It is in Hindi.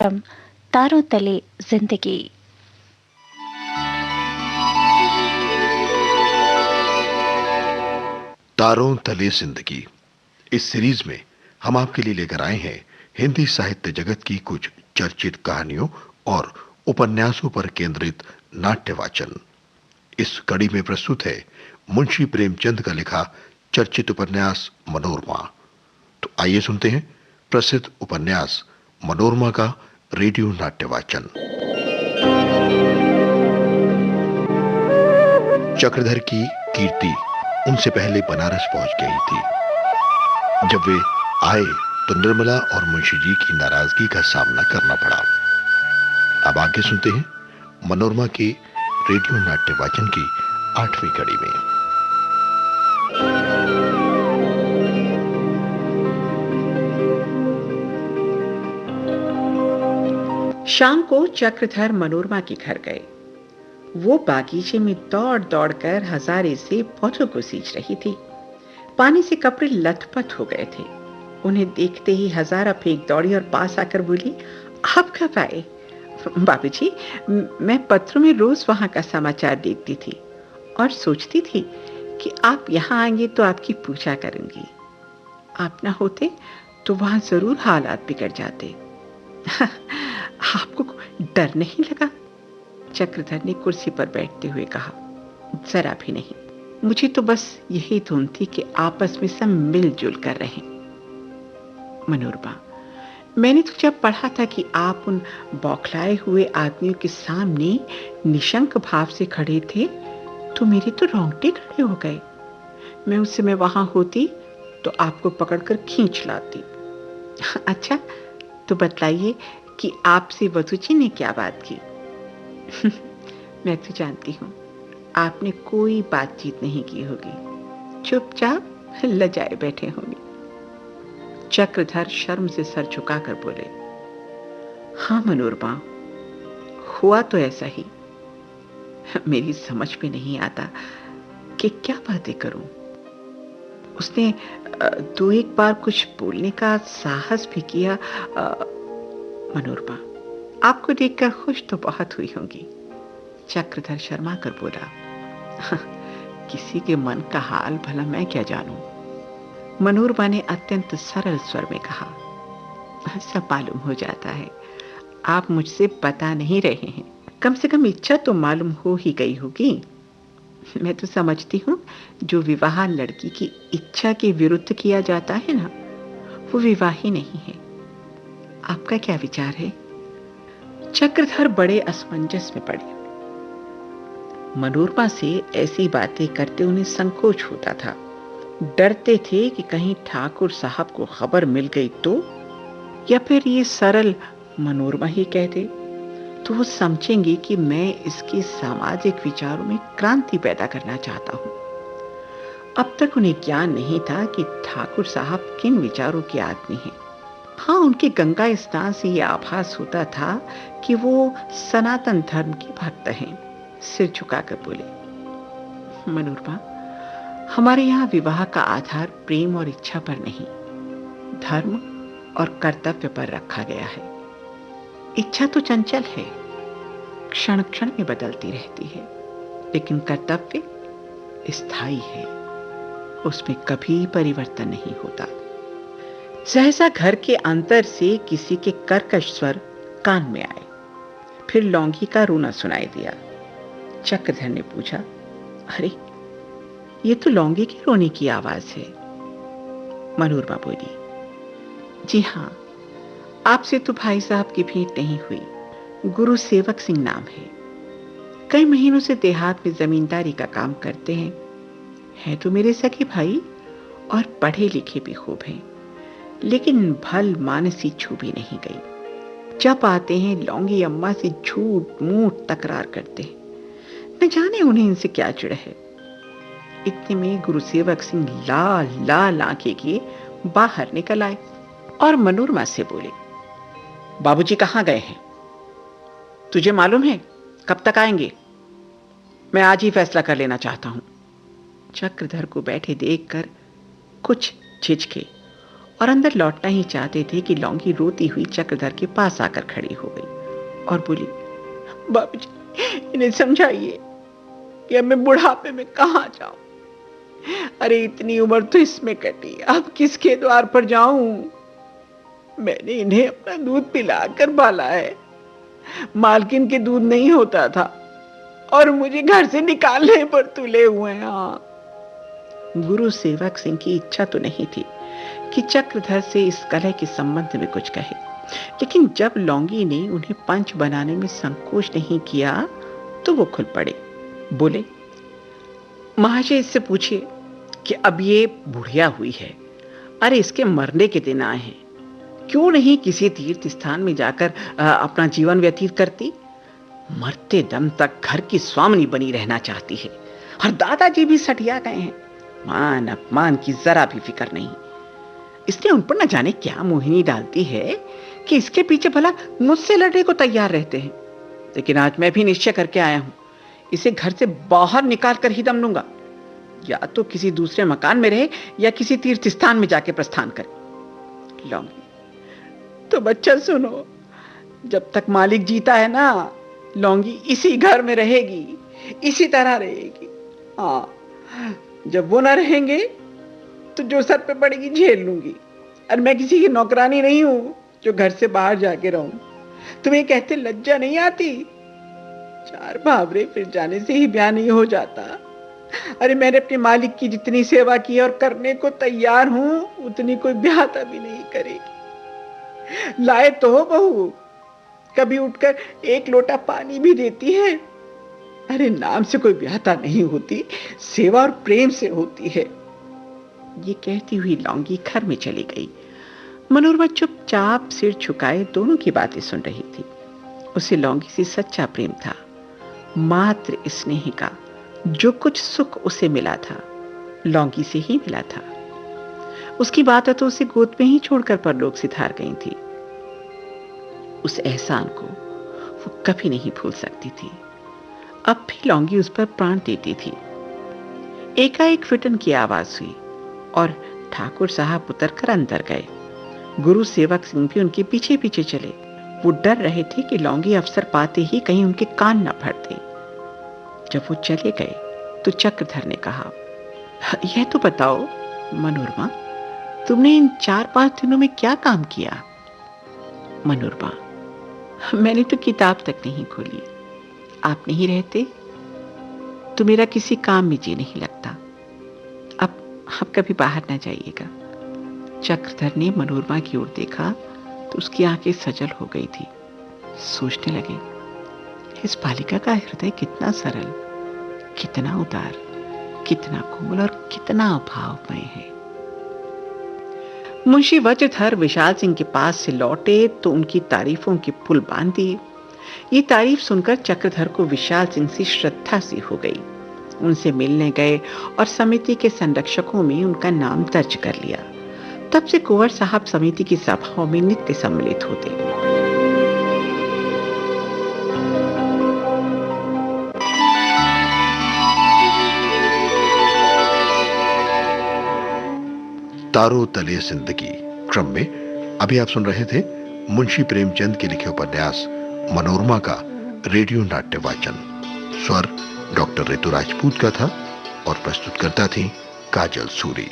कार्यक्रम तारों तले जिंदगी। तारों तले जिंदगी इस सीरीज में हम आपके लिए लेकर आए हैं हिंदी साहित्य जगत की कुछ चर्चित कहानियों और उपन्यासों पर केंद्रित नाट्य वाचन। इस कड़ी में प्रस्तुत है मुंशी प्रेमचंद का लिखा चर्चित उपन्यास मनोरमा। तो आइए सुनते हैं प्रसिद्ध उपन्यास मनोरमा का रेडियो नाट्य वाचन। चक्रधर की कीर्ति उनसे पहले बनारस पहुंच गई थी। जब वे आए तो निर्मला और मुंशी जी की नाराजगी का सामना करना पड़ा। अब आगे सुनते हैं मनोरमा के रेडियो नाट्य वाचन की 8वीं कड़ी में। शाम को चक्रधर मनोरमा के घर गए। वो बागीचे में दौड़ दौड़ कर हजारे से पौधों को सींच रही थी। पानी से कपड़े लथपथ हो गए थे। उन्हें देखते ही हजारा फेंक दौड़ी और पास आकर बोली, आप कब आए? बाबूजी, मैं पत्रों में रोज वहां का समाचार देखती थी और सोचती थी कि आप यहाँ आएंगे तो आपकी पूजा करूंगी। आप ना होते तो वहां जरूर हालात बिगड़ जाते। आपको डर नहीं लगा? चक्रधर ने कुर्सी पर बैठते हुए कहा, जरा भी नहीं। मुझे तो बस यही धुन थी कि आपस में सब मिलजुल कर रहें। मनोरमा, मैंने तो जब पढ़ा था कि आप उन बौखलाए हुए आदमियों के सामने निशंक भाव से खड़े थे तो मेरे तो रोंगटे खड़े हो गए। मैं उस समय वहां होती तो आपको पकड़कर खींच लाती। अच्छा, तो बतलाइए कि आपसे वधू जी ने क्या बात की? मैं तो जानती हूं आपने कोई बातचीत नहीं की होगी, चुपचाप लजाए बैठे होंगे। चक्रधर शर्म से सर झुकाकर बोले, हाँ मनोरमा, हुआ तो ऐसा ही। मेरी समझ में नहीं आता कि क्या बातें करूं। उसने दो एक बार कुछ बोलने का साहस भी किया। मनोरमा, आपको देखकर खुश तो बहुत हुई होंगी। चक्रधर शर्मा कर बोला, किसी के मन का हाल भला मैं क्या जानूं। मनोरमा ने अत्यंत सरल स्वर में कहा, सब मालूम हो जाता है। आप मुझसे बता नहीं रहे हैं, कम से कम इच्छा तो मालूम हो ही गई होगी। मैं तो समझती हूँ जो विवाह लड़की की इच्छा के विरुद्ध किया जाता है ना, वो विवाह ही नहीं है। आपका क्या विचार है? चक्रधर बड़े असमंजस में पड़े। मनोरमा से ऐसी बातें करते उन्हें संकोच होता था। डरते थे कि कहीं ठाकुर साहब को खबर मिल गई तो, या फिर ये सरल मनोरमा ही कह दे तो वो समझेंगे कि मैं इसके सामाजिक विचारों में क्रांति पैदा करना चाहता हूं। अब तक उन्हें ज्ञान नहीं था कि ठाकुर साहब किन विचारों के आदमी हैं। हाँ, उनके गंगा स्नान से यह आभास होता था कि वो सनातन धर्म के भक्त हैं। सिर झुकाकर बोले, मनोरमा, हमारे यहाँ विवाह का आधार प्रेम और इच्छा पर नहीं, धर्म और कर्तव्य पर रखा गया है। इच्छा तो चंचल है, क्षण क्षण में बदलती रहती है, लेकिन कर्तव्य स्थायी है, उसमें कभी परिवर्तन नहीं होता। सहसा घर के अंतर से किसी के कर्कश स्वर कान में आए। फिर लौंगी का रोना सुनाई दिया। चक्रधर ने पूछा, अरे ये तो लौंगी के रोने की आवाज है। मनोरमा बोली, जी हां, आपसे तो भाई साहब की भेंट नहीं हुई। गुरु सेवक सिंह नाम है, कई महीनों से देहात में जमींदारी का काम करते हैं। है तो मेरे सगे भाई और पढ़े लिखे भी खूब हैं, लेकिन भल मानसी छू भी नहीं गई। जब आते हैं लौंगी अम्मा से झूठ मूठ तकरार करते हैं, न जाने उन्हें इनसे क्या चिढ़ है। इतने में गुरु सेवक सिंह लाल लाल आंखें किए बाहर निकल आए और मनोरमा से बोले, बाबूजी कहां गए हैं? तुझे मालूम है कब तक आएंगे? मैं आज ही फैसला कर लेना चाहता हूं। चक्रधर को बैठे देखकर कुछ झिझके और अंदर लौटना ही चाहते थे कि लौंगी रोती हुई चक्रधर के पास आकर खड़ी हो गई और बोली, बाबूजी, इन्हें समझाइए कि अब मैं बुढ़ापे में कहाँ जाऊं। अरे इतनी उम्र तो इसमें कटी, अब किसके द्वार पर जाऊं। मैंने इन्हें अपना दूध पिलाकर पाला है, मालकिन के दूध नहीं होता था और मुझे घर से निकालने पर तुले हुए हैं। हाँ, गुरु सेवक सिंह की इच्छा तो नहीं थी कि चक्रधर से इस कलह के संबंध में कुछ कहे, लेकिन जब लौंगी ने उन्हें पंच बनाने में संकोच नहीं किया तो वो खुल पड़े। बोले, महाशय इससे पूछिए कि अब ये बुढ़िया हुई है, अरे इसके मरने के दिन आए हैं, क्यों नहीं किसी तीर्थ स्थान में जाकर अपना जीवन व्यतीत करती। मरते दम तक घर की स्वामिनी बनी रहना चाहती है और दादाजी भी सठिया गए हैं, मान अपमान की जरा भी फिक्र नहीं। इसने उन पर न जाने क्या मोहिनी डालती है कि इसके पीछे भला मुझसे लड़ने को तैयार रहते हैं। लेकिन आज मैं भी निश्चय करके आया हूं, इसे घर से बाहर निकाल कर ही दम लूंगा, या तो किसी दूसरे मकान में रहे या किसी तीर्थ स्थान में जाके प्रस्थान करे। लौंगी, तो बच्चा सुनो, जब तक मालिक जीता है ना, लौंगी इसी घर में रहेगी, इसी तरह रहेगी। हाँ, जब वो ना रहेंगे तो जो सर पे पड़ेगी झेल लूंगी, और मैं किसी की नौकरानी नहीं हूं जो घर से बाहर जाके रहूं। तुम्हें कहते लज्जा नहीं आती? 4 भावरे फिर जाने से ही ब्याह नहीं हो जाता। अरे मैंने अपने मालिक की जितनी सेवा की और करने को तैयार हूं, उतनी कोई ब्याहता भी नहीं करेगी। लाए तो हो बहू, कभी उठकर 1 लोटा पानी भी देती है। अरे नाम से कोई ब्याहता नहीं होती, सेवा और प्रेम से होती है। ये कहती हुई लौंगी घर में चली गई। मनोरमा चुपचाप सिर झुकाए दोनों की बातें सुन रही थी। उसे लौंगी से सच्चा प्रेम था, मात्र स्नेह का। जो कुछ सुख उसे मिला था, लौंगी से ही मिला था। उसकी बातें तो उसे गोद में ही छोड़कर परलोक सिधार गई थी। उस एहसान को वो कभी नहीं भूल सकती थी। अब भी लौंगी उस पर प्राण देती थी। एकाएक फिटन की आवाज हुई और ठाकुर साहब उतर कर अंदर गए। गुरु सेवक सिंह भी उनके पीछे पीछे चले। वो डर रहे थे कि लौंगी अवसर पाते ही कहीं उनके कान न भर दे। जब वो चले गए तो चक्रधर ने कहा, यह तो बताओ मनोरमा, तुमने इन 4-5 दिनों में क्या काम किया? मनोरमा, मैंने तो किताब तक नहीं खोली। आप नहीं रहते तो मेरा किसी काम में जी नहीं लगता। अब कभी बाहर ना जाइएगा। चक्रधर ने मनोरमा की ओर देखा तो उसकी आंखें सजल हो गई थी। सोचने लगे, इस बालिका का हृदय कितना सरल, कितना उदार, कितना कोमल और कितना भावमय है। मुंशी वज्रधर विशाल सिंह के पास से लौटे तो उनकी तारीफों के पुल बांध दिए। ये तारीफ सुनकर चक्रधर को विशाल सिंह से श्रद्धा सी हो गई। उनसे मिलने गए और समिति के संरक्षकों में उनका नाम दर्ज कर लिया। तब से कुंवर साहब समिति की सभाओं में नित्य सम्मिलित होते। तारों तले जिंदगी क्रम में अभी आप सुन रहे थे मुंशी प्रेमचंद के लिखे उपन्यास मनोरमा का रेडियो नाट्य वाचन। स्वर डॉक्टर ऋतु राजपूत का था और प्रस्तुतकर्ता थी काजल सूरी।